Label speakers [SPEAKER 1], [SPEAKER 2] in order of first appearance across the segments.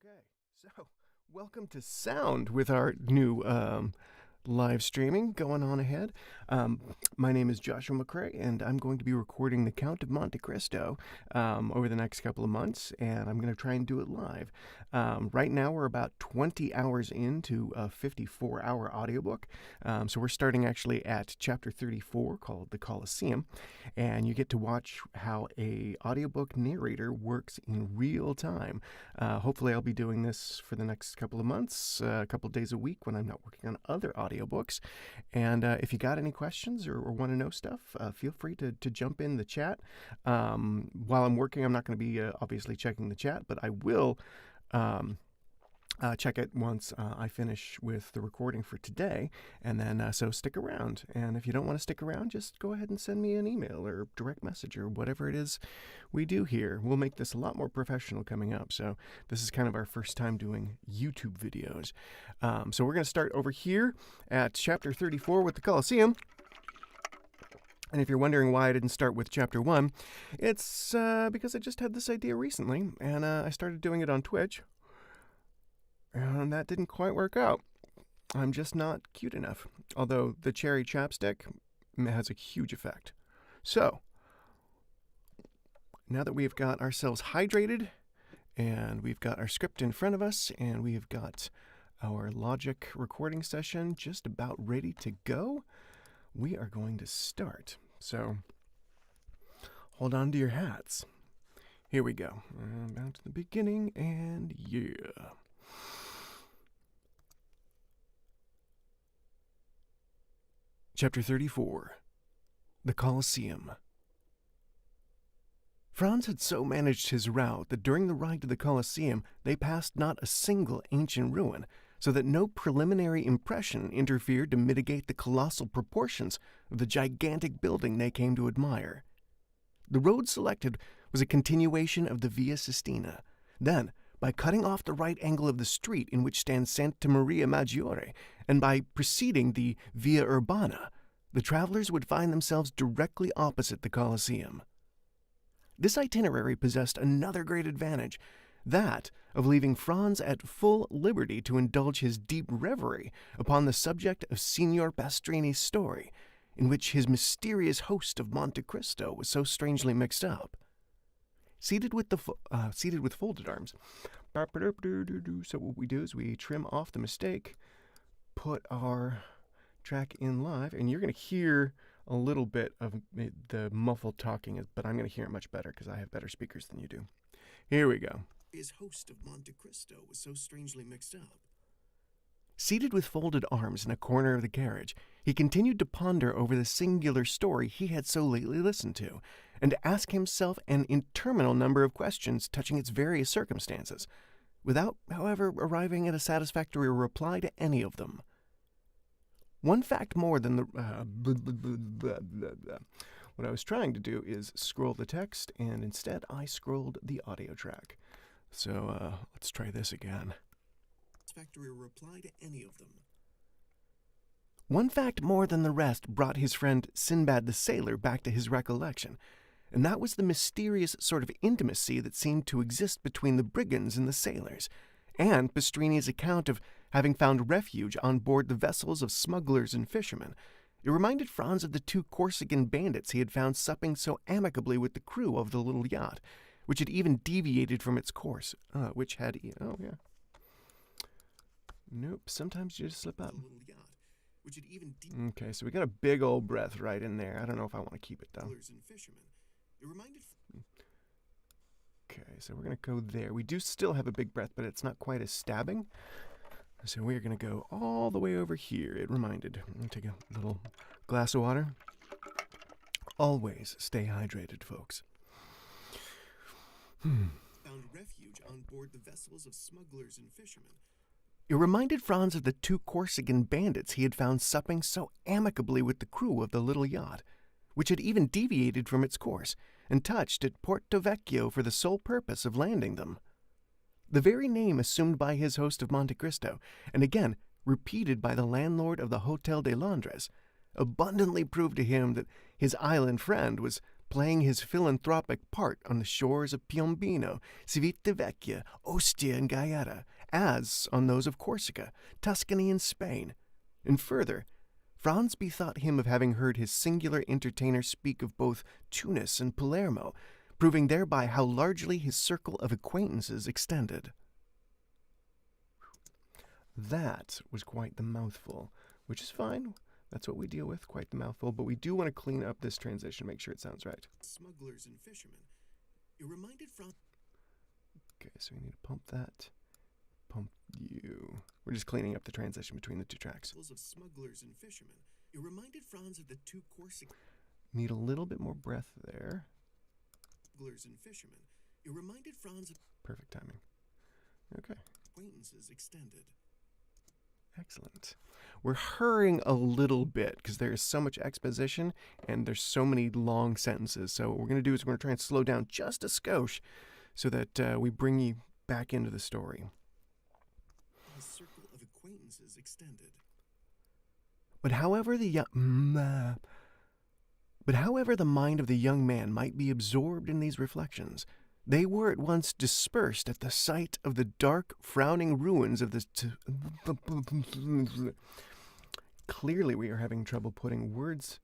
[SPEAKER 1] Okay, so welcome to Sound with our new live streaming going on ahead. My name is Joshua McCrae, and I'm going to be recording the Count of Monte Cristo over the next couple of months, and I'm going to try and do it live. Right now, we're about 20 hours into a 54-hour audiobook, so we're starting actually at chapter 34 called the Colosseum, and you get to watch how a audiobook narrator works in real time. Hopefully, I'll be doing this for the next couple of months, a couple of days a week when I'm not working on other audiobooks. And if you got any questions or want to know stuff, feel free to jump in the chat. While I'm working, I'm not going to be obviously checking the chat, but I will check it once I finish with the recording for today, and then so stick around. And if you don't want to stick around, just go ahead and send me an email or direct message or whatever it is we do here. We'll make this a lot more professional coming up. So this is kind of our first time doing YouTube videos. So we're going to start over here at chapter 34 with the Colosseum. And if you're wondering why I didn't start with chapter 1, it's because I just had this idea recently, and I started doing it on Twitch. And that didn't quite work out. I'm just not cute enough. Although the cherry chapstick has a huge effect. So, now that we've got ourselves hydrated, and we've got our script in front of us, and we've got our Logic recording session just about ready to go, we are going to start. So, hold on to your hats. Here we go. Back to the beginning, and yeah. Chapter 34, The Colosseum. Franz had so managed his route that during the ride to the Colosseum they passed not a single ancient ruin, so that no preliminary impression interfered to mitigate the colossal proportions of the gigantic building they came to admire. The road selected was a continuation of the Via Sistina. Then, by cutting off the right angle of the street in which stands Santa Maria Maggiore, and by preceding the Via Urbana, the travelers would find themselves directly opposite the Colosseum. This itinerary possessed another great advantage, that of leaving Franz at full liberty to indulge his deep reverie upon the subject of Signor Pastrini's story, in which his mysterious host of Monte Cristo was so strangely mixed up. Seated with folded arms. So what we do is we trim off the mistake, put our track in live, and you're going to hear a little bit of the muffled talking, but I'm going to hear it much better because I have better speakers than you do. Here we go. His host of Monte Cristo was so strangely mixed up. Seated with folded arms in a corner of the carriage, he continued to ponder over the singular story he had so lately listened to, and to ask himself an interminable number of questions touching its various circumstances, without, however, arriving at a satisfactory reply to any of them. One fact more than the... What I was trying to do is scroll the text, and instead I scrolled the audio track. So let's try this again. Satisfactory reply to any of them. One fact more than the rest brought his friend Sinbad the Sailor back to his recollection, and that was the mysterious sort of intimacy that seemed to exist between the brigands and the sailors, and Pastrini's account of having found refuge on board the vessels of smugglers and fishermen. It reminded Franz of the two Corsican bandits he had found supping so amicably with the crew of the little yacht, which had even deviated from its course, oh yeah. Nope, sometimes you just slip up. Okay, so we got a big old breath right in there. I don't know if I want to keep it, though. Okay, so we're going to go there. We do still have a big breath, but it's not quite as stabbing. So we're going to go all the way over here. It reminded. I'm going to take a little glass of water. Always stay hydrated, folks. Found refuge on board the vessels of smugglers and fishermen. It reminded Franz of the two Corsican bandits he had found supping so amicably with the crew of the little yacht, which had even deviated from its course and touched at Porto Vecchio for the sole purpose of landing them. The very name assumed by his host of Monte Cristo, and again repeated by the landlord of the Hotel de Londres, abundantly proved to him that his island friend was playing his philanthropic part on the shores of Piombino, Civitavecchia, Ostia, and Gaeta, as on those of Corsica, Tuscany, and Spain. And further, Franz bethought him of having heard his singular entertainer speak of both Tunis and Palermo, proving thereby how largely his circle of acquaintances extended. That was quite the mouthful, which is fine. That's what we deal with, quite the mouthful, but we do want to clean up this transition, make sure it sounds right.
[SPEAKER 2] Smugglers and fishermen. It reminded Franz.
[SPEAKER 1] Okay, so we need to pump that. Pump you. We're just cleaning up the transition between the two tracks.
[SPEAKER 2] Of smugglers and fishermen. It reminded Franz of the two Corsican.
[SPEAKER 1] Need a little bit more breath there.
[SPEAKER 2] Smugglers and fishermen. It reminded Franz of
[SPEAKER 1] perfect timing. Okay.
[SPEAKER 2] Acquaintances extended.
[SPEAKER 1] Excellent. We're hurrying a little bit because there is so much exposition and there's so many long sentences. So what we're going to do is we're going to try and slow down just a skosh so that we bring you back into the story.
[SPEAKER 2] The circle of acquaintances extended.
[SPEAKER 1] But however the mind of the young man might be absorbed in these reflections, they were at once dispersed at the sight of the dark, frowning ruins of the... Clearly we are having trouble putting words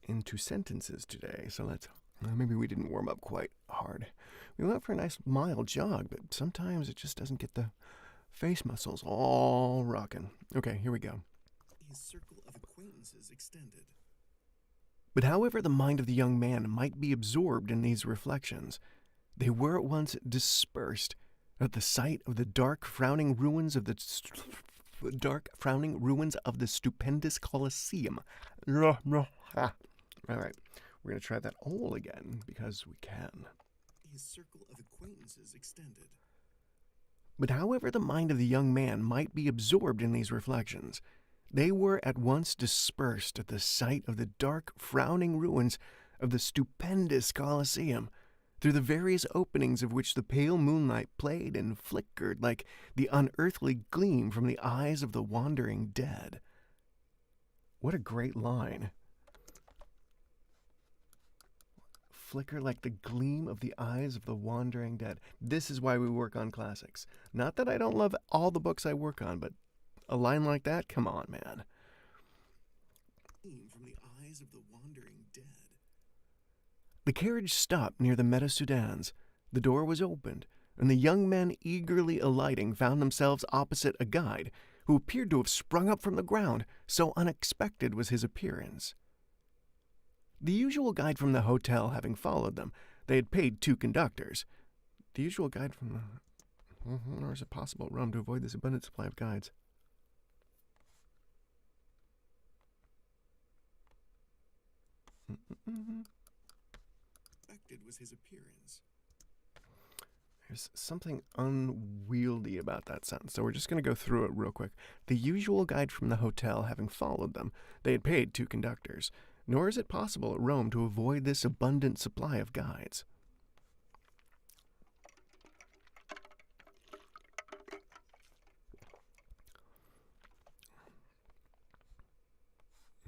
[SPEAKER 1] into sentences today, so let's... maybe we didn't warm up quite hard. We went for a nice mild jog, but sometimes it just doesn't get the face muscles all rocking. Okay, here we go.
[SPEAKER 2] His circle of acquaintances extended.
[SPEAKER 1] But however the mind of the young man might be absorbed in these reflections, they were at once dispersed at the sight of the dark, frowning ruins of the stupendous Colosseum. All right, we're going to try that all again because we can.
[SPEAKER 2] His circle of acquaintances extended.
[SPEAKER 1] But however the mind of the young man might be absorbed in these reflections, they were at once dispersed at the sight of the dark, frowning ruins of the stupendous Colosseum, through the various openings of which the pale moonlight played and flickered like the unearthly gleam from the eyes of the wandering dead. What a great line. Flicker like the gleam of the eyes of the wandering dead. This is why we work on classics. Not that I don't love all the books I work on, but a line like that, come on, man.
[SPEAKER 2] From the eyes of the wandering dead.
[SPEAKER 1] The carriage stopped near the Meta-Sudans. The door was opened, and the young men eagerly alighting found themselves opposite a guide who appeared to have sprung up from the ground, so unexpected was his appearance. The usual guide from the hotel having followed them, they had paid 2 conductors. The usual guide from the... Nor is it possible at Rome to avoid this abundant supply of guides.
[SPEAKER 2] Was his appearance.
[SPEAKER 1] There's something unwieldy about that sentence, so we're just going to go through it real quick. The usual guide from the hotel having followed them, they had paid 2 conductors. Nor is it possible at Rome to avoid this abundant supply of guides.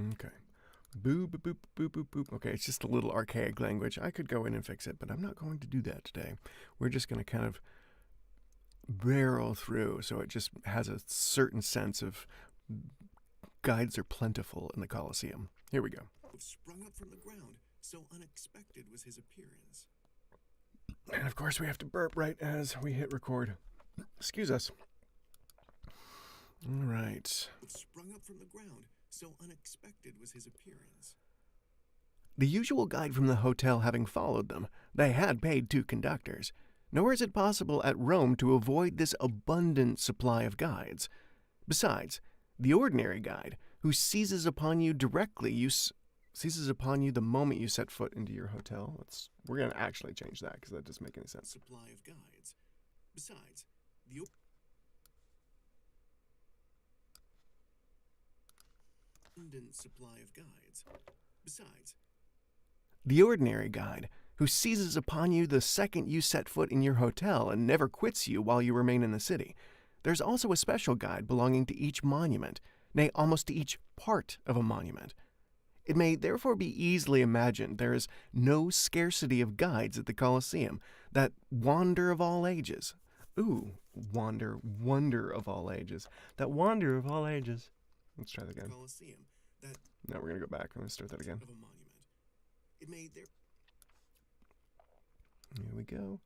[SPEAKER 1] Okay. Boop, boop, boop, boop, boop, boop. Okay, it's just a little archaic language. I could go in and fix it, but I'm not going to do that today. We're just going to kind of barrel through, so it just has a certain sense of guides are plentiful in the Colosseum. Here we go.
[SPEAKER 2] Sprung up from the ground, so unexpected was his appearance.
[SPEAKER 1] And of course we have to burp right as we hit record. Excuse us. All right.
[SPEAKER 2] Sprung up from the ground, so unexpected was his appearance.
[SPEAKER 1] The usual guide from the hotel having followed them, they had paid 2 conductors. Nor is it possible at Rome to avoid this abundant supply of guides. Besides, the ordinary guide, who seizes upon you directly, seizes upon you the moment you set foot into your hotel. We're going to actually change that because that doesn't make any sense.
[SPEAKER 2] Supply of guides. Besides, the abundant supply of guides. Besides,
[SPEAKER 1] the ordinary guide, who seizes upon you the second you set foot in your hotel and never quits you while you remain in the city. There's also a special guide belonging to each monument, nay, almost to each part of a monument. It may therefore be easily imagined there is no scarcity of guides at the Colosseum that wander of all ages. Ooh, wonder of all ages. That wander of all ages. Let's try that again.
[SPEAKER 2] Colosseum, that
[SPEAKER 1] No, we're going to go back. I'm going to start that again.
[SPEAKER 2] of a monument. It may there
[SPEAKER 1] Here we go.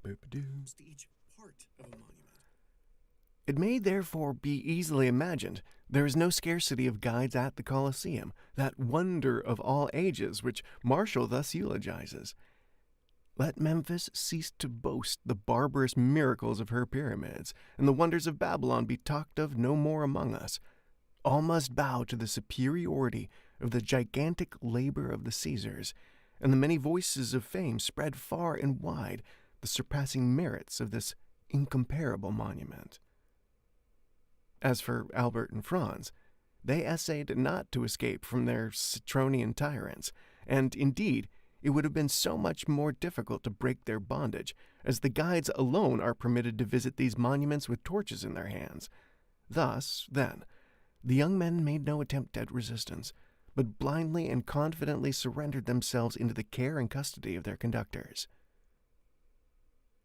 [SPEAKER 1] Boop-a-doo.
[SPEAKER 2] to each part of a monument.
[SPEAKER 1] It may therefore be easily imagined there is no scarcity of guides at the Colosseum, that wonder of all ages which Martial thus eulogizes. Let Memphis cease to boast the barbarous miracles of her pyramids, and the wonders of Babylon be talked of no more among us. All must bow to the superiority of the gigantic labor of the Caesars, and the many voices of fame spread far and wide the surpassing merits of this incomparable monument. As for Albert and Franz, they essayed not to escape from their Citronian tyrants, and indeed it would have been so much more difficult to break their bondage, as the guides alone are permitted to visit these monuments with torches in their hands. Thus, then, the young men made no attempt at resistance, but blindly and confidently surrendered themselves into the care and custody of their conductors.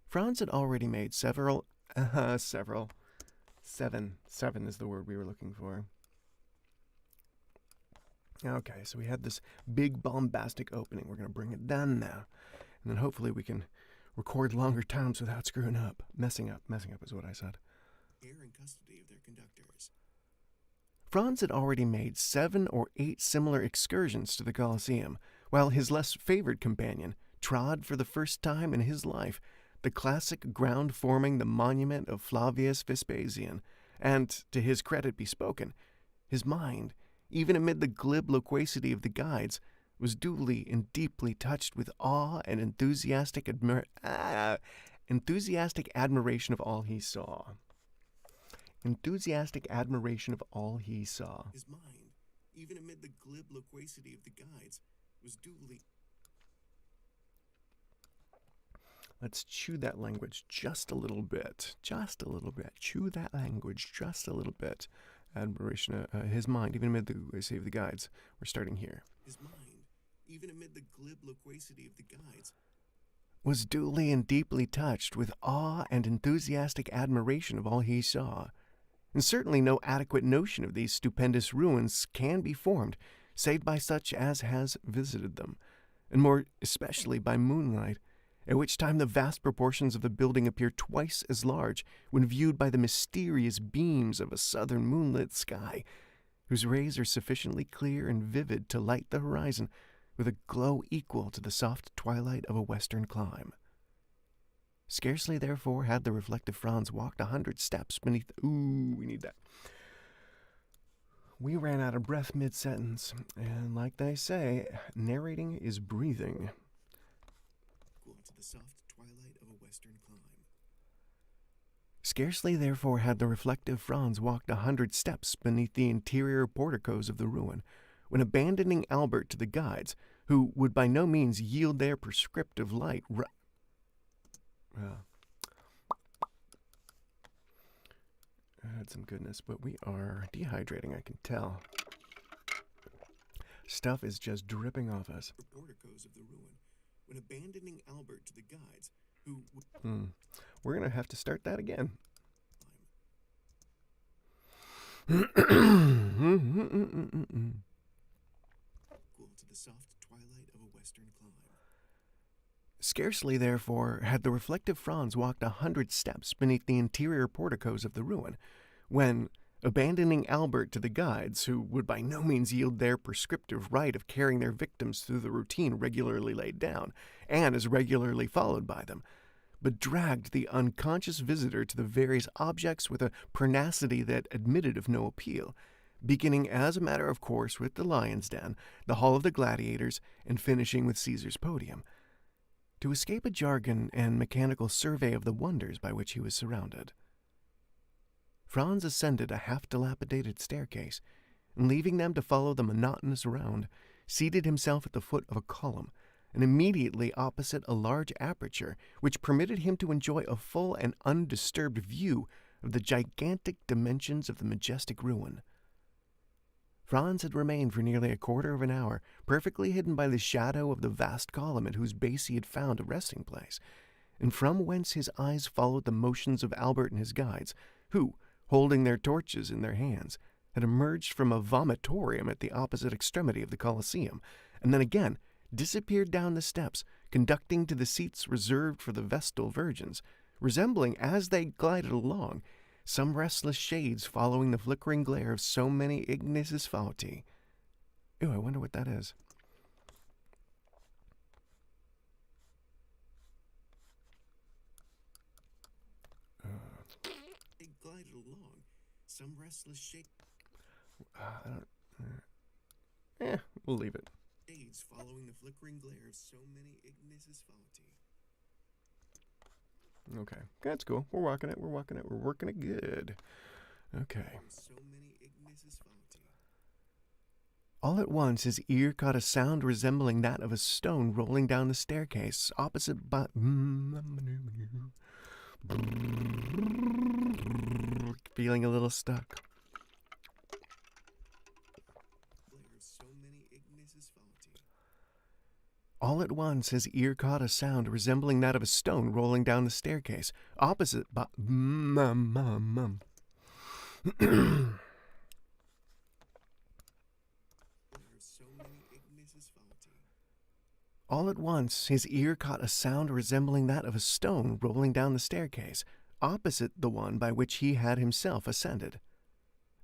[SPEAKER 1] Franz had already made seven is the word we were looking for. Okay, so we had this big bombastic opening. We're going to bring it down now. And then hopefully we can record longer times without screwing up. Messing up is what I said.
[SPEAKER 2] Care and custody of their conductors.
[SPEAKER 1] Franz had already made 7 or 8 similar excursions to the Colosseum, while his less favored companion trod for the first time in his life the classic ground forming the monument of Flavius Vespasian, and, to his credit be spoken, his mind, even amid the glib loquacity of the guides, was duly and deeply touched with awe and enthusiastic admiration of all he saw. Enthusiastic admiration of all he saw.
[SPEAKER 2] His mind, even amid the glib loquacity of the guides, was duly.
[SPEAKER 1] Let's chew that language just a little bit. Just a little bit. Chew that language just a little bit. Admiration, his mind, even amid the loquacity of the guides. We're starting here.
[SPEAKER 2] His mind, even amid the glib loquacity of the guides,
[SPEAKER 1] was duly and deeply touched with awe and enthusiastic admiration of all he saw. And certainly no adequate notion of these stupendous ruins can be formed, save by such as has visited them, and more especially by moonlight, at which time the vast proportions of the building appear twice as large when viewed by the mysterious beams of a southern moonlit sky, whose rays are sufficiently clear and vivid to light the horizon with a glow equal to the soft twilight of a western clime. Scarcely, therefore, had the reflective Franz walked 100 steps beneath... Ooh, we need that. We ran out of breath mid-sentence, and like they say, narrating is breathing.
[SPEAKER 2] equal to the soft twilight of a western clime.
[SPEAKER 1] Scarcely, therefore, had the reflective Franz walked 100 steps beneath the interior porticos of the ruin, when abandoning Albert to the guides, who would by no means yield their prescriptive light, I had some goodness, but we are dehydrating, I can tell. Stuff is just dripping off us.
[SPEAKER 2] The porticos of the ruin, when abandoning Albert to the guides, who would
[SPEAKER 1] We're going to have to start that again.
[SPEAKER 2] equal to the soft twilight of a western clime.
[SPEAKER 1] Scarcely, therefore, had the reflective Franz walked 100 steps beneath the interior porticos of the ruin, when, abandoning Albert to the guides, who would by no means yield their prescriptive right of carrying their victims through the routine regularly laid down, and as regularly followed by them, but dragged the unconscious visitor to the various objects with a pertinacity that admitted of no appeal, beginning as a matter of course with the Lion's Den, the Hall of the Gladiators, and finishing with Caesar's Podium, to escape a jargon and mechanical survey of the wonders by which he was surrounded. Franz ascended a half-dilapidated staircase, and leaving them to follow the monotonous round, seated himself at the foot of a column, and immediately opposite a large aperture which permitted him to enjoy a full and undisturbed view of the gigantic dimensions of the majestic ruin. Franz had remained for nearly a quarter of an hour, perfectly hidden by the shadow of the vast column at whose base he had found a resting place, and from whence his eyes followed the motions of Albert and his guides, who, holding their torches in their hands, had emerged from a vomitorium at the opposite extremity of the Colosseum, and then again disappeared down the steps, conducting to the seats reserved for the Vestal virgins, resembling, as they glided along, some restless shades following the flickering glare of so many ignis fauci. Ew, I wonder what that is.
[SPEAKER 2] They glided along, some restless
[SPEAKER 1] We'll leave it.
[SPEAKER 2] shades following the flickering glare of so many ignis fauci.
[SPEAKER 1] Okay, that's cool. We're walking it. We're working it good. Okay.
[SPEAKER 2] So many ignis fauci.
[SPEAKER 1] All at once his ear caught a sound resembling that of a stone rolling down the staircase opposite feeling a little stuck.
[SPEAKER 2] So many ignis fauci.
[SPEAKER 1] All at once his ear caught a sound resembling that of a stone rolling down the staircase opposite
[SPEAKER 2] So many ignis fauci.
[SPEAKER 1] All at once his ear caught a sound resembling that of a stone rolling down the staircase opposite the one by which he had himself ascended.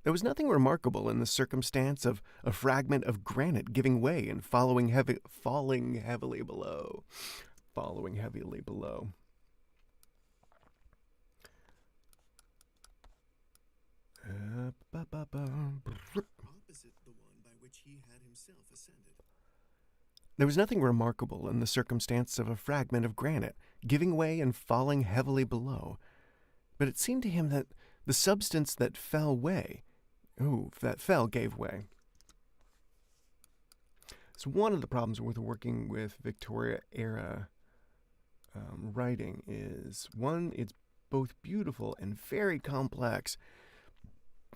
[SPEAKER 1] There was nothing remarkable in the circumstance of a fragment of granite giving way and falling heavily below.
[SPEAKER 2] Opposite the one by which he had himself ascended.
[SPEAKER 1] There was nothing remarkable in the circumstance of a fragment of granite giving way and falling heavily below, but it seemed to him that the substance that fell gave way. So one of the problems with working with Victoria-era writing is, one, it's both beautiful and very complex.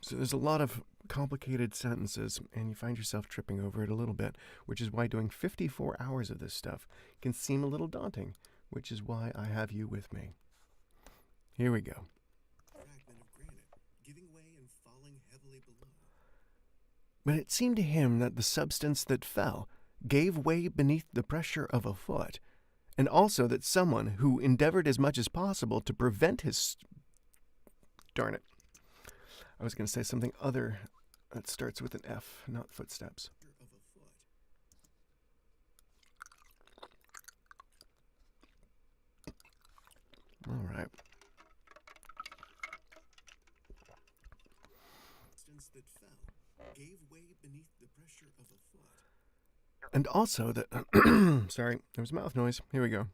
[SPEAKER 1] So there's a lot of complicated sentences, and you find yourself tripping over it a little bit, which is why doing 54 hours of this stuff can seem a little daunting, which is why I have you with me. Here we go.
[SPEAKER 2] Fragment of granite, giving way and falling heavily below.
[SPEAKER 1] But it seemed to him that the substance that fell gave way beneath the pressure of a foot, and also that someone who endeavored as much as possible to prevent his... Darn it. I was going to say something other that starts with an F, not footsteps.
[SPEAKER 2] Of a foot.
[SPEAKER 1] All right.
[SPEAKER 2] Substance that fell gave way beneath the pressure of a foot.
[SPEAKER 1] And also that... Sorry, there was mouth noise. Here we go.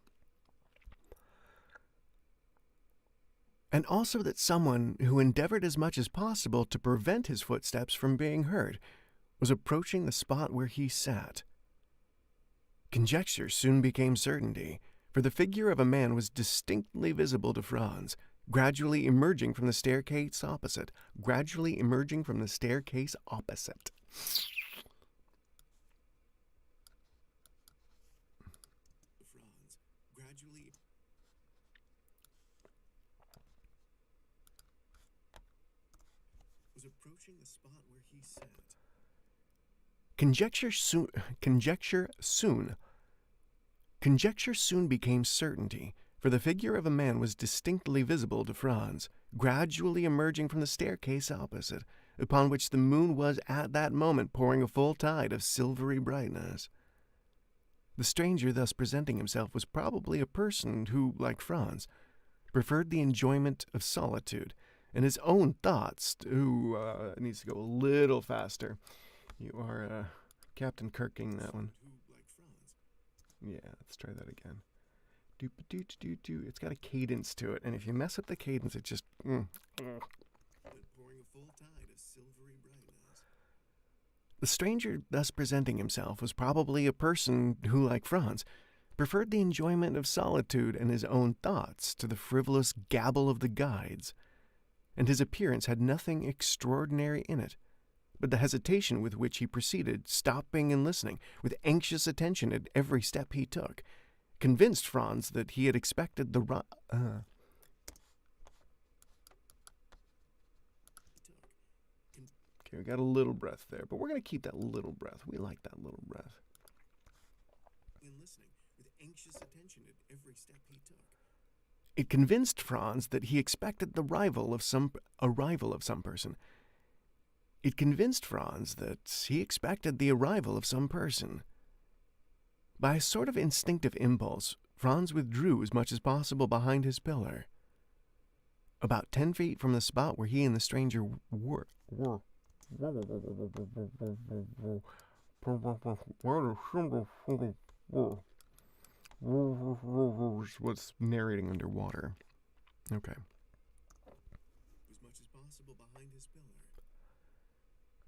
[SPEAKER 1] And also that someone who endeavored as much as possible to prevent his footsteps from being heard was approaching the spot where he sat. Conjecture soon became certainty, for the figure of a man was distinctly visible to Franz, gradually emerging from the staircase opposite.
[SPEAKER 2] Franz gradually was approaching the spot where he sat.
[SPEAKER 1] Conjecture soon became certainty, for the figure of a man was distinctly visible to Franz, gradually emerging from the staircase opposite, upon which the moon was at that moment pouring a full tide of silvery brightness. The stranger thus presenting himself was probably a person who, like Franz, preferred the enjoyment of solitude and his own thoughts to... it needs to go a little faster. You are Captain Kirking that one.
[SPEAKER 2] Who, like Franz,
[SPEAKER 1] Yeah, let's try that again. Do. It's got a cadence to it, and if you mess up the cadence, it just...
[SPEAKER 2] pouring a full tide of silvery brightness.
[SPEAKER 1] The stranger thus presenting himself was probably a person who, like Franz, preferred the enjoyment of solitude and his own thoughts to the frivolous gabble of the guides, and his appearance had nothing extraordinary in it, but the hesitation with which he proceeded, stopping and listening, with anxious attention at every step he took, convinced Franz that he had expected the Okay, we got a little breath there, but we're going to keep that little breath. We like that little breath.
[SPEAKER 2] And listening with anxious attention at every step he took.
[SPEAKER 1] It convinced Franz that he expected the arrival of some person. It convinced Franz that he expected the arrival of some person. By a sort of instinctive impulse, Franz withdrew as much as possible behind his pillar. About 10 feet from the spot where he and the stranger were. What's narrating underwater? Okay.
[SPEAKER 2] As much as possible behind his pillar.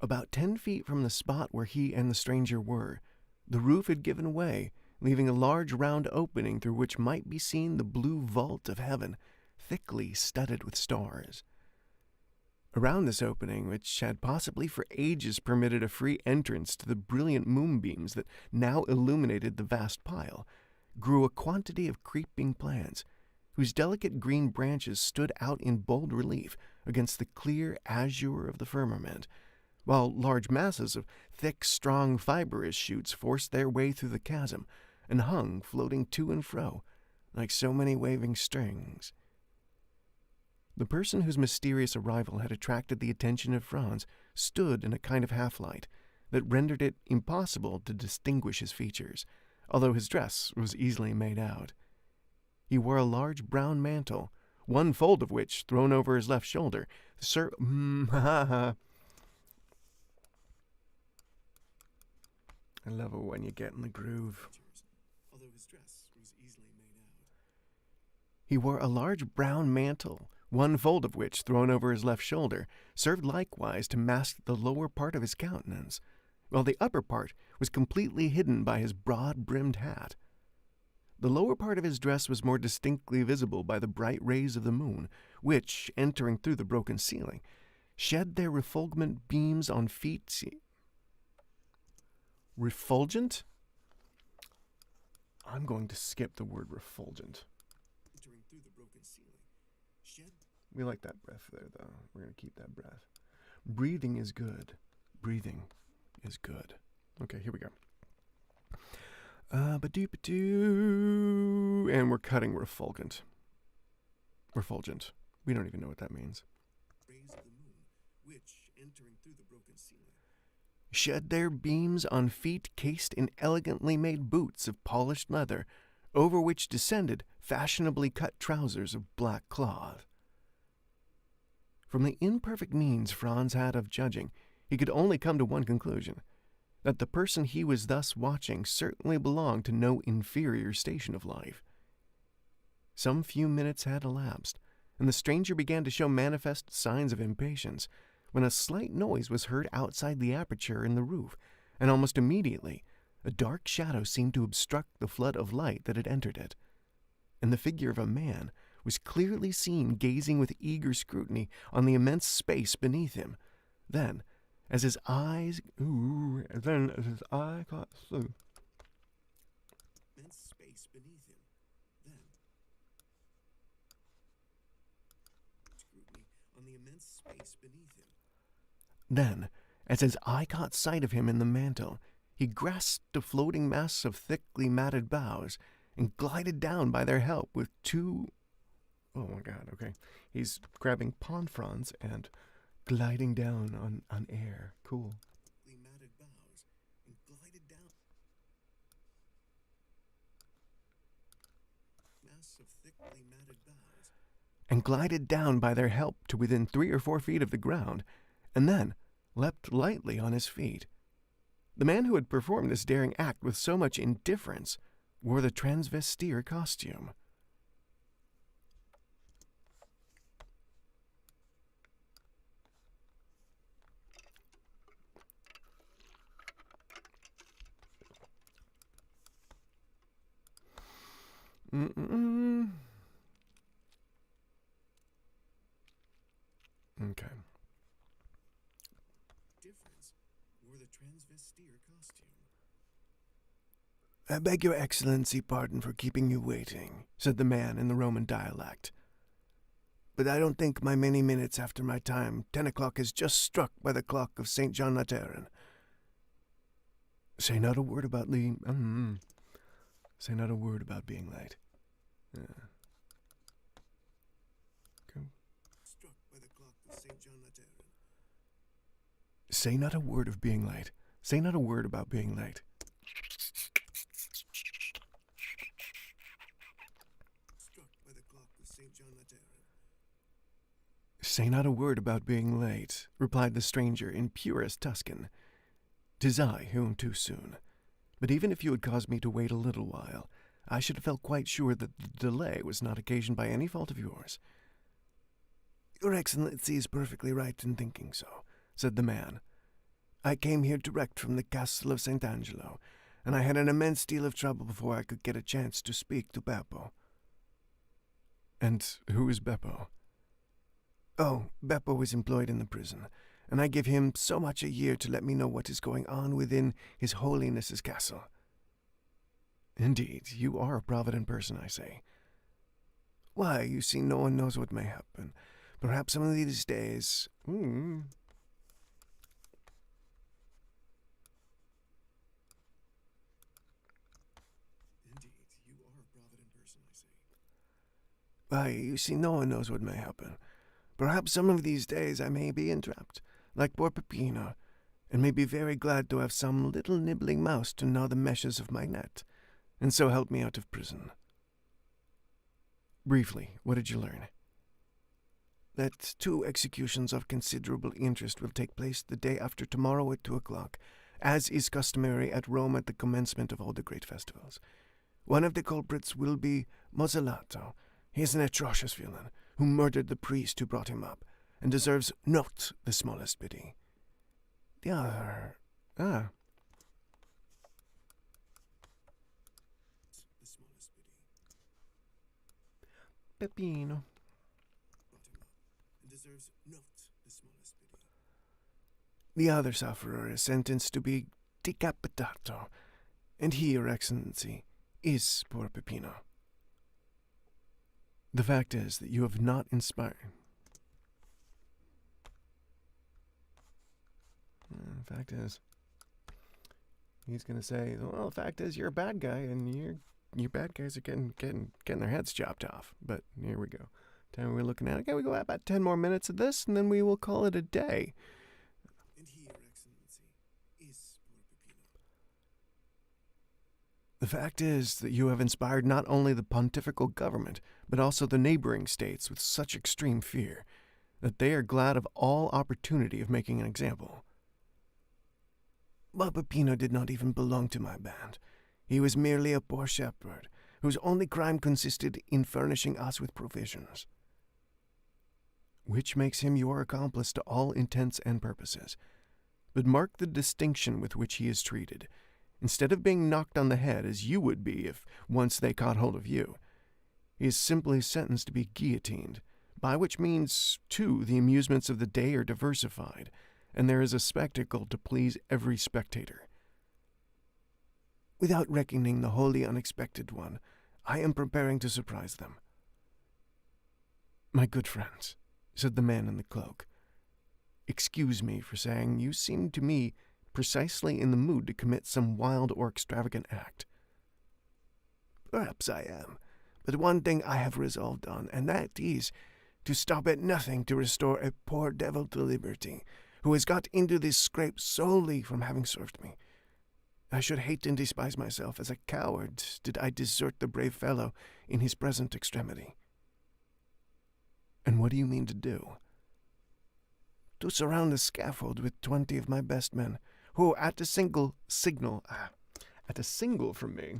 [SPEAKER 1] About 10 feet from the spot where he and the stranger were, the roof had given way, leaving a large round opening through which might be seen the blue vault of heaven, thickly studded with stars. Around this opening, which had possibly for ages permitted a free entrance to the brilliant moonbeams that now illuminated the vast pile, grew a quantity of creeping plants, whose delicate green branches stood out in bold relief against the clear azure of the firmament, while large masses of thick, strong, fibrous shoots forced their way through the chasm and hung floating to and fro like so many waving strings. The person whose mysterious arrival had attracted the attention of Franz stood in a kind of half-light that rendered it impossible to distinguish his features, although his dress was easily made out. He wore a large brown mantle, one fold of which, thrown over his left shoulder, I love it when you get in the groove.
[SPEAKER 2] Although his dress was easily made out.
[SPEAKER 1] He wore a large brown mantle, one fold of which, thrown over his left shoulder, served likewise to mask the lower part of his countenance, while the upper part was completely hidden by his broad-brimmed hat. The lower part of his dress was more distinctly visible by the bright rays of the moon, which, entering through the broken ceiling, shed their refulgent beams on feet. Refulgent? I'm going to skip the word refulgent.
[SPEAKER 2] Entering through the broken ceiling. Shed.
[SPEAKER 1] We like that breath there, though. We're going to keep that breath. Breathing is good. Breathing is good. Okay, here we go. Ba-doo-ba-doo. And we're cutting refulgent. Refulgent. We don't even know what that means.
[SPEAKER 2] Rays of the moon, which, entering through the broken ceiling.
[SPEAKER 1] Shed their beams on feet cased in elegantly made boots of polished leather, over which descended fashionably cut trousers of black cloth. From the imperfect means Franz had of judging, he could only come to one conclusion, that the person he was thus watching certainly belonged to no inferior station of life. Some few minutes had elapsed, and the stranger began to show manifest signs of impatience, when a slight noise was heard outside the aperture in the roof, and almost immediately a dark shadow seemed to obstruct the flood of light that had entered it, and the figure of a man was clearly seen gazing with eager scrutiny on the immense space beneath him. Then, as his eye caught
[SPEAKER 2] Immense space beneath him. Scrutiny on the immense space beneath him.
[SPEAKER 1] Then, as his eye caught sight of him in the mantle, he grasped a floating mass of thickly matted boughs and glided down by their help with two... Oh my god, okay. He's grabbing pond fronds and gliding down on air. Cool.
[SPEAKER 2] Matted boughs and glided down. Mass of thickly matted boughs.
[SPEAKER 1] And glided down by their help to within 3 or 4 feet of the ground, and then leapt lightly on his feet. The man who had performed this daring act with so much indifference wore the transvestite costume. Okay.
[SPEAKER 2] Difference transvestire costume.
[SPEAKER 1] I beg your excellency pardon for keeping you waiting, said the man in the Roman dialect. But I don't think my many minutes after my time, 10 o'clock is just struck by the clock of St. John Lateran. Say not a word about Say not a word about being late.
[SPEAKER 2] Struck by the clock of St. John Lateran.
[SPEAKER 1] Say not a word of being late. Say not a word about being late.
[SPEAKER 2] Struck by the clock of St. John Lateran.
[SPEAKER 1] Say not a word about being late, replied the stranger in purest Tuscan. 'Tis I who am too soon. But even if you had caused me to wait a little while, I should have felt quite sure that the delay was not occasioned by any fault of yours. Your Excellency is perfectly right in thinking so, said the man. I came here direct from the castle of St. Angelo, and I had an immense deal of trouble before I could get a chance to speak to Beppo. And who is Beppo? Oh, Beppo is employed in the prison, and I give him so much a year to let me know what is going on within His Holiness's castle. Indeed, you are a provident person, I say. Why, you see, no one knows what may happen. Perhaps some of these days...
[SPEAKER 2] Indeed, you are a provident person, I say.
[SPEAKER 1] Why, you see, no one knows what may happen. Perhaps some of these days I may be entrapped, like poor Peppino, and may be very glad to have some little nibbling mouse to gnaw the meshes of my net, and so help me out of prison. Briefly, what did you learn? That 2 executions of considerable interest will take place the day after tomorrow at 2 o'clock, as is customary at Rome at the commencement of all the great festivals. One of the culprits will be Mozzallato. He is an atrocious villain, who murdered the priest who brought him up, and deserves not the smallest pity. The other...
[SPEAKER 2] The smallest pity.
[SPEAKER 1] Peppino.
[SPEAKER 2] Brought him up, and deserves not the smallest pity.
[SPEAKER 1] The other sufferer is sentenced to be decapitato, and he, Your Excellency, is poor Peppino. The fact is that you have not inspired... The fact is, he's going to say, well, the fact is you're a bad guy, and you bad guys are getting their heads chopped off. But here we go. Time we're looking at, okay, we go about 10 more minutes of this, and then we will call it a day.
[SPEAKER 2] And he, Your Excellency, is poor Peppino.
[SPEAKER 1] The fact is that you have inspired not only the pontifical government, but also the neighboring states with such extreme fear, that they are glad of all opportunity of making an example. But Peppino did not even belong to my band. He was merely a poor shepherd, whose only crime consisted in furnishing us with provisions. Which makes him your accomplice to all intents and purposes. But mark the distinction with which he is treated. Instead of being knocked on the head as you would be if once they caught hold of you, he is simply sentenced to be guillotined, by which means, too, the amusements of the day are diversified, and there is a spectacle to please every spectator. Without reckoning the wholly unexpected one, I am preparing to surprise them. My good friends, said the man in the cloak, excuse me for saying you seem to me precisely in the mood to commit some wild or extravagant act. Perhaps I am, but one thing I have resolved on, and that is to stop at nothing to restore a poor devil to liberty, who has got into this scrape solely from having served me. I should hate and despise myself as a coward did I desert the brave fellow in his present extremity. And what do you mean to do? To surround the scaffold with 20 of my best men, who at a single from me,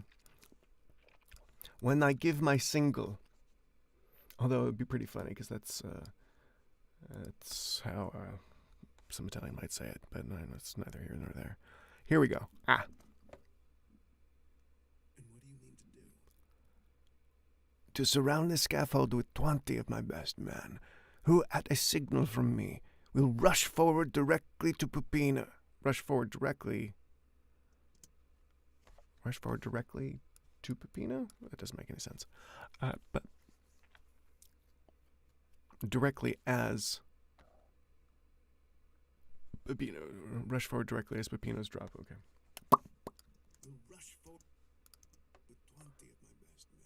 [SPEAKER 1] when I give my single, although it would be pretty funny because that's how some Italian might say it, but it's neither here nor there. Here we go.
[SPEAKER 2] And what do you mean to do?
[SPEAKER 1] To surround the scaffold with 20 of my best men, who at a signal from me will rush forward directly to Peppino. rush forward directly to Peppino? That doesn't make any sense. But directly as Peppino. Rush forward directly as Peppino's drop. Okay.
[SPEAKER 2] Will rush forward with 20 of my best men,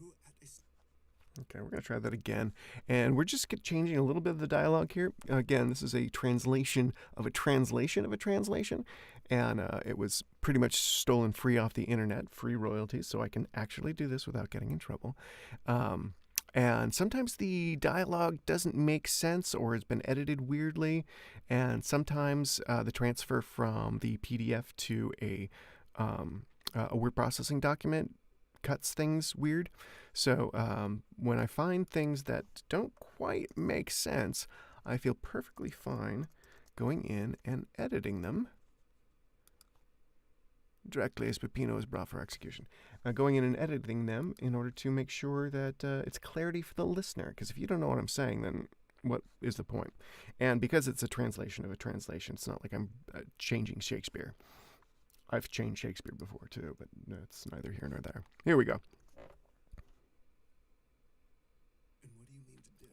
[SPEAKER 2] who at a
[SPEAKER 1] Okay, we're going to try that again. And we're just changing a little bit of the dialogue here. Again, this is a translation of a translation of a translation. And it was pretty much stolen free off the internet, free royalties, so I can actually do this without getting in trouble. And sometimes the dialogue doesn't make sense or has been edited weirdly. And sometimes the transfer from the PDF to a word processing document cuts things weird. So when I find things that don't quite make sense, I feel perfectly fine going in and editing them directly as Peppino is brought for execution. Going in and editing them in order to make sure that it's clarity for the listener. Because if you don't know what I'm saying, then what is the point? And because it's a translation of a translation, it's not like I'm changing Shakespeare. I've changed Shakespeare before too, but it's neither here nor there. Here we go.
[SPEAKER 2] And what do you mean to do?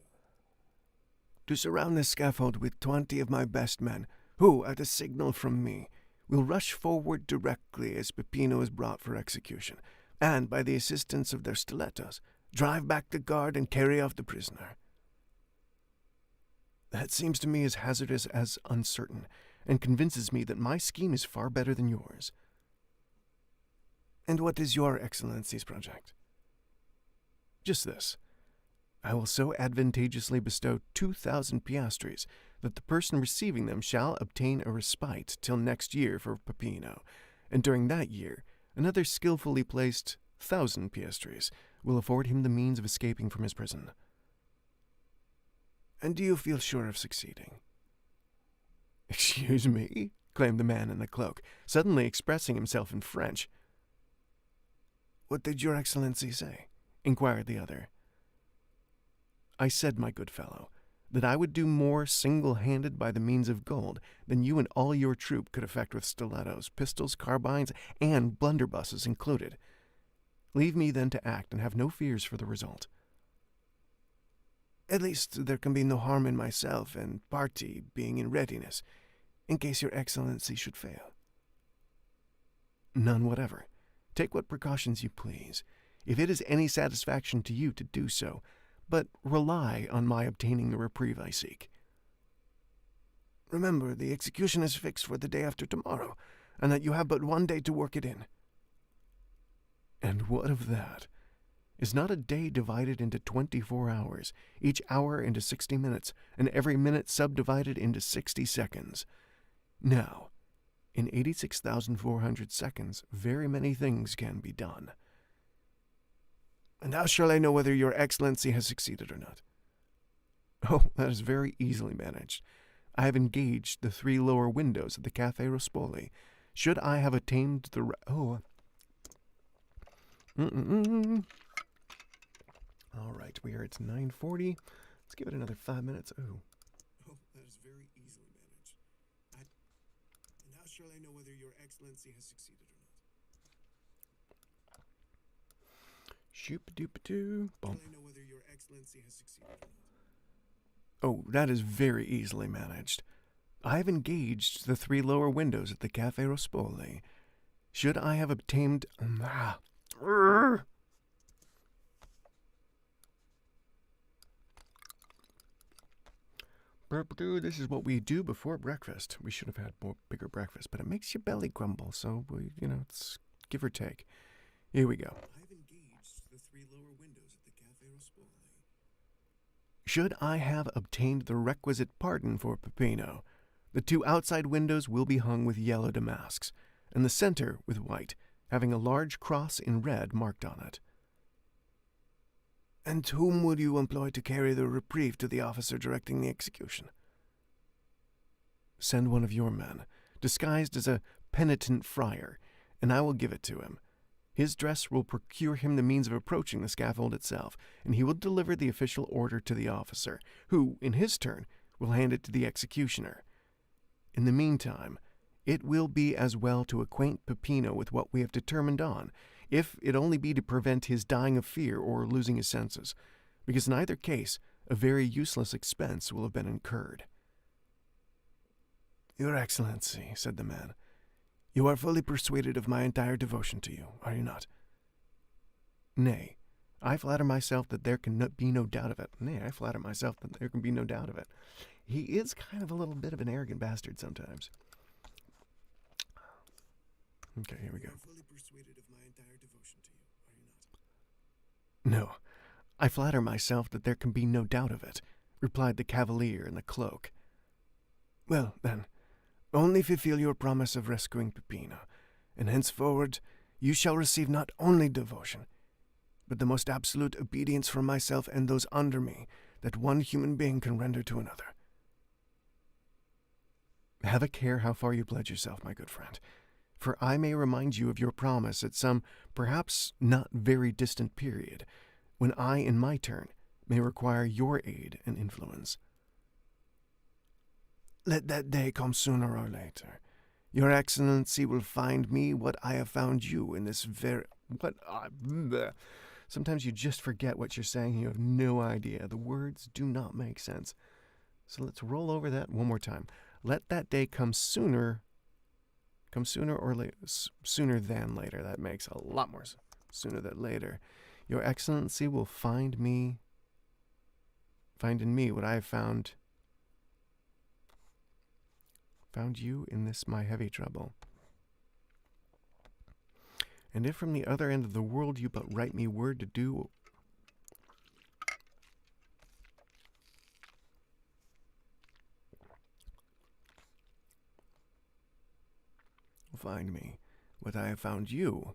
[SPEAKER 1] To surround the scaffold with 20 of my best men, who, at a signal from me, will rush forward directly as Peppino is brought for execution, and, by the assistance of their stilettos, drive back the guard and carry off the prisoner. That seems to me as hazardous as uncertain, and convinces me that my scheme is far better than yours. And what is your Excellency's project? Just this. I will so advantageously bestow 2,000 piastres that the person receiving them shall obtain a respite till next year for Peppino, and during that year another skillfully placed 1,000 piastres will afford him the means of escaping from his prison. And do you feel sure of succeeding? Excuse me, exclaimed the man in the cloak, suddenly expressing himself in French. What did your Excellency say? Inquired the other. I said, my good fellow, that I would do more single-handed by the means of gold than you and all your troop could effect with stilettos, pistols, carbines, and blunderbusses included. Leave me then to act and have no fears for the result. At least there can be no harm in myself and party being in readiness, in case your Excellency should fail. None whatever. Take what precautions you please, if it is any satisfaction to you to do so, but rely on my obtaining the reprieve I seek. Remember, the execution is fixed for the day after tomorrow, and that you have but one day to work it in. And what of that? Is not a day divided into 24 hours, each hour into 60 minutes, and every minute subdivided into 60 seconds? Now, in 86,400 seconds, very many things can be done. And how shall I know whether your Excellency has succeeded or not? Oh, that is very easily managed. I have engaged the 3 lower windows of the Café Rospoli. Should I have attained the... All right, we are at 9:40. Let's give it another 5 minutes. Oh,
[SPEAKER 2] that is very easily managed. And how shall I know whether your Excellency has succeeded or not?
[SPEAKER 1] Shoop-a-doop-a-doo.
[SPEAKER 2] Shall I know whether your Excellency has succeeded or not?
[SPEAKER 1] Oh, that is very easily managed. I have engaged the 3 lower windows at the Café Rospoli. Should I have obtained... This is what we do before breakfast. We should have had more bigger breakfast, but it makes your belly grumble, so it's give or take. Here we go.
[SPEAKER 2] I've engaged the 3 lower windows at the Café Rospoli.
[SPEAKER 1] Should I have obtained the requisite pardon for Peppino, the 2 outside windows will be hung with yellow damasks, and the center with white, having a large cross in red marked on it. And whom would you employ to carry the reprieve to the officer directing the execution? Send one of your men, disguised as a penitent friar, and I will give it to him. His dress will procure him the means of approaching the scaffold itself, and he will deliver the official order to the officer, who, in his turn, will hand it to the executioner. In the meantime, It will be as well to acquaint Peppino with what we have determined on, if it only be to prevent his dying of fear or losing his senses, because in either case a very useless expense will have been incurred." "Your Excellency," said the man, "you are fully persuaded of my entire devotion to you, are you not?" "Nay, I flatter myself that there can be no doubt of it. He is kind of a little bit of an arrogant bastard sometimes. Okay, here we go.
[SPEAKER 2] You are fully persuaded of my entire devotion to you, are you not?"
[SPEAKER 1] "No, I flatter myself that there can be no doubt of it," replied the cavalier in the cloak. "Well, then, only fulfill your promise of rescuing Peppino, and henceforward you shall receive not only devotion, but the most absolute obedience from myself and those under me that one human being can render to another." "Have a care how far you pledge yourself, my good friend, for I may remind you of your promise at some perhaps not very distant period, when I, in my turn, may require your aid and influence." "Let that day come sooner or later. Your Excellency will find me what I have found you in this very... Sometimes you just forget what you're saying. You have no idea. The words do not make sense. So let's roll over that one more time. Let that day come sooner or later. Sooner than later. That makes a lot more sense. Sooner than later. Your Excellency will find in me what I have found you in this my heavy trouble. And if from the other end of the world you but write me word to do find me what I have found you.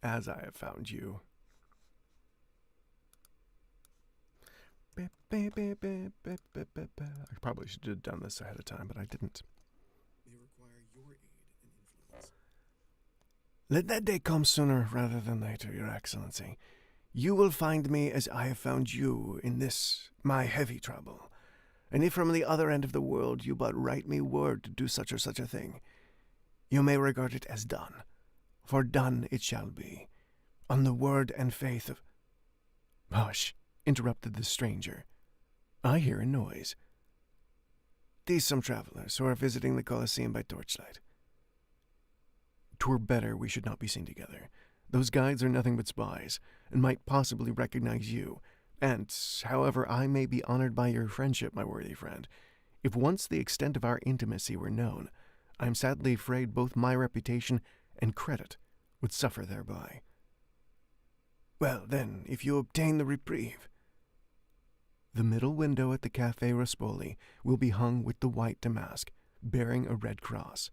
[SPEAKER 1] As I have found you. I probably should have done this ahead of time, but I didn't.
[SPEAKER 2] May require your aid and influence.
[SPEAKER 1] Let that day come sooner rather than later, Your Excellency. You will find me as I have found you in this my heavy trouble. And if from the other end of the world you but write me word to do such or such a thing, you may regard it as done, for done it shall be, on the word and faith of... Hush, interrupted the stranger. I hear a noise. These some travelers who are visiting the Colosseum by torchlight. 'Twere better we should not be seen together. Those guides are nothing but spies, and might possibly recognize you. And, however I may be honored by your friendship, my worthy friend, if once the extent of our intimacy were known, I am sadly afraid both my reputation and credit would suffer thereby. Well, then, if you obtain the reprieve, the middle window at the Café Rospoli will be hung with the white damask, bearing a red cross.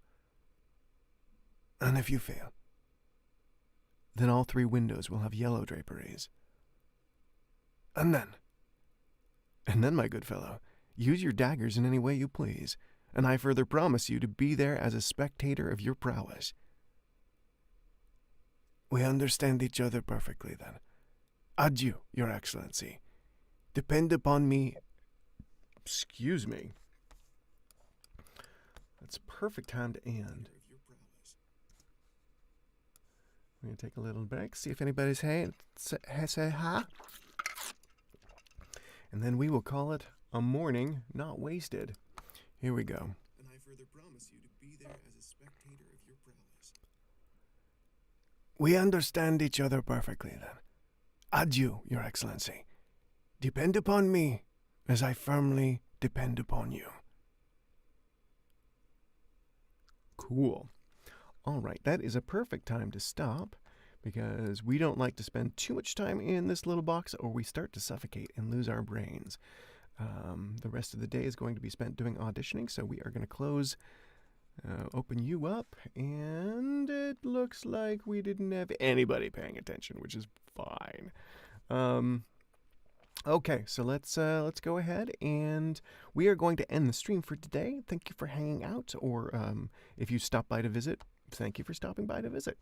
[SPEAKER 1] And if you fail, then all 3 windows will have yellow draperies. And then, my good fellow, use your daggers in any way you please, and I further promise you to be there as a spectator of your prowess. We understand each other perfectly, then. Adieu, Your Excellency. Depend upon me. Excuse me. That's a perfect time to end. We're going to take a little break, see if anybody's say hi. And then we will call it a morning not wasted. Here we go.
[SPEAKER 2] And I further promise you to be there as a spectator of your prowess.
[SPEAKER 1] We understand each other perfectly, then. Adieu, Your Excellency. Depend upon me as I firmly depend upon you. Cool. All right, that is a perfect time to stop, because we don't like to spend too much time in this little box or we start to suffocate and lose our brains. The rest of the day is going to be spent doing auditioning, so we are going to close, open you up, and it looks like we didn't have anybody paying attention, which is fine. Okay, so let's go ahead, and we are going to end the stream for today. Thank you for hanging out, or if you stopped by to visit, thank you for stopping by to visit.